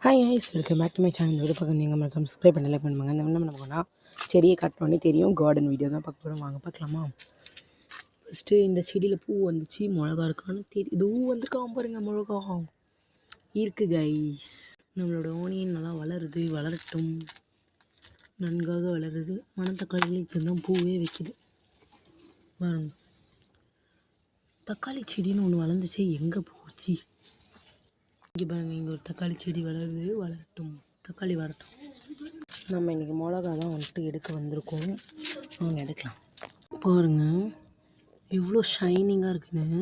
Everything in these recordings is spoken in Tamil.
Hi guys welcome back to my channel. இந்த வீடியோ பார்க்க நீங்கள் மறக்காம சப்ஸ்கிரைப் பண்ணி லைக் பண்ணுவாங்க. இந்த நம்ம பண்ணால் செடியை காட்டினோடனே தெரியும் கார்டன் வீடியோ தான் பார்க்க போகிறோம். வாங்க பார்க்கலாமா? ஃபஸ்ட்டு இந்த செடியில் பூ வந்துச்சு, மிளகா இருக்கான்னு தெரியும். இதுவும் வந்திருக்கான் பாருங்கள், மிளகா இருக்குது கைஸ். நம்மளோட ஓனியன் நல்லா வளரட்டும், நன்காக வளருது. மணத்தக்காளியில் இப்போ தான் பூவே வைக்குது பாருங்க. தக்காளி செடின்னு ஒன்று வளர்ந்துச்சு, எங்கே போச்சு? இங்கே பாருங்கள், இங்கே ஒரு தக்காளி செடி வளரட்டும், தக்காளி வரட்டும். நம்ம இன்றைக்கி மிளகா தான் வந்துட்டு எடுக்க வந்திருக்கோம். அவங்க எடுக்கலாம். பாருங்கள் எவ்வளோ ஷைனிங்காக இருக்குன்னு.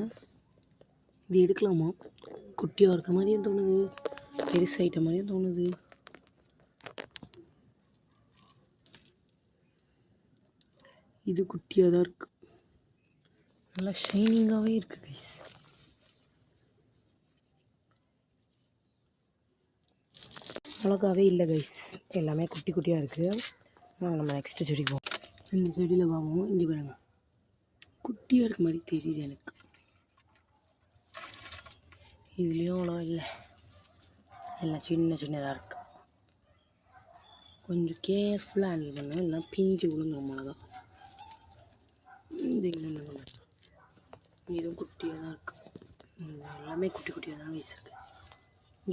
இது எடுக்கலாமா? குட்டியாக இருக்க மாதிரியும் தோணுது, பெருசாயிட்ட மாதிரியும் தோணுது. இது குட்டியாக தான் இருக்குது, நல்லா ஷைனிங்காகவே இருக்குது கைஸ். மிளகாவே இல்லை கைஸ், எல்லாமே குட்டி குட்டியாக இருக்குது. நம்ம நெக்ஸ்ட்டு செடி போவோம். இந்த செடியில் வாங்குவோம். இங்கே பாருங்க, குட்டியாக இருக்க மாதிரி தெரியுது எனக்கு. இதுலேயும் அவ்வளோ இல்லை, எல்லாம் சின்னதாக இருக்குது. கொஞ்சம் கேர்ஃபுல்லாக ஹேண்டில் பண்ணணும், இல்லை பிஞ்சு விழுந்துடும் மிளகா. இது இன்னொன்று, இதுவும் குட்டியாக தான் இருக்குது. எல்லாமே குட்டி குட்டியாக தான் கைஸ் இருக்குது.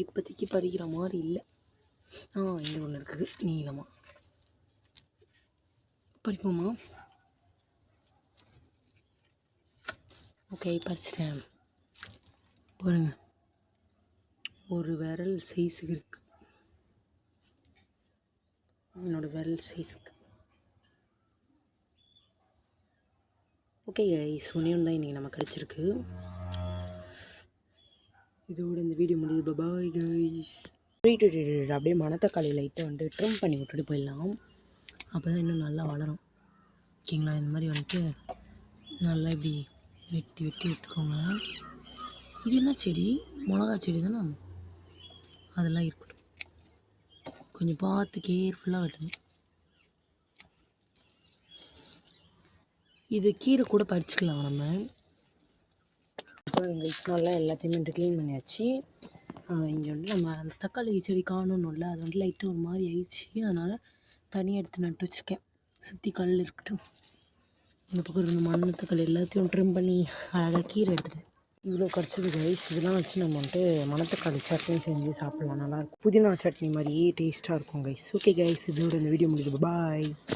இப்போதைக்கு பறிக்கிற மாதிரி இல்லை. இங்கே ஒன்று இருக்குது நீளமாக, பறிப்போமா? ஓகே, பறிச்சிட்டேன் பாருங்க. ஒரு விரல் சைஸுக்கு இருக்குது, என்னோடய விரல் சைஸுக்கு. ஓகே கைஸ், ஒன்று தான் இன்றைக்கி நம்ம கிடச்சிருக்கு. இதோட இந்த வீடியோ முடியுது. Bye guys. அப்படியே மணத்தக்காளி லைட்டை வந்துட்டு ட்ரிம் பண்ணி விட்டுட்டு போயிடலாம். அப்போ தான் இன்னும் நல்லா வளரும். ஓகேங்களா? இந்த மாதிரி வந்துட்டு நல்லா இப்படி வெட்டி விட்டுக்கோங்க. இது என்ன செடி? மிளகா செடி தானே? அதெல்லாம் இருக்கட்டும், கொஞ்சம் பார்த்து கேர்ஃபுல்லாக வெட்டணும். இது கீரை கூட பறிச்சுக்கலாம் நம்ம. அப்புறம் நல்லா எல்லாத்தையுமே வந்துட்டு க்ளீன் பண்ணியாச்சு. இங்கே வந்து நம்ம அந்த தக்காளி செடி காணணும்ல, அது வந்து லைட்டாக ஒரு மாதிரி ஆயிடுச்சு. அதனால் தனியாக எடுத்து நட்டு வச்சுருக்கேன். சுற்றி கல் இருக்கட்டும். இந்த பக்கம் இருந்த மண்ணு தக்காளி எல்லாத்தையும் ட்ரிம் பண்ணி அழகாக கீரை எடுத்துகிட்டு இவ்வளோ கிடச்சிது கைஸ். இதெல்லாம் வச்சு நம்ம வந்துட்டு மணத்தக்காளி சட்னி செஞ்சு சாப்பிட்லாம், நல்லாயிருக்கும். புதினா சட்னி மாதிரியே டேஸ்ட்டாக இருக்கும் கைஸ். ஓகே கைஸ், இதோட இந்த வீடியோ முடியுது. பாய்.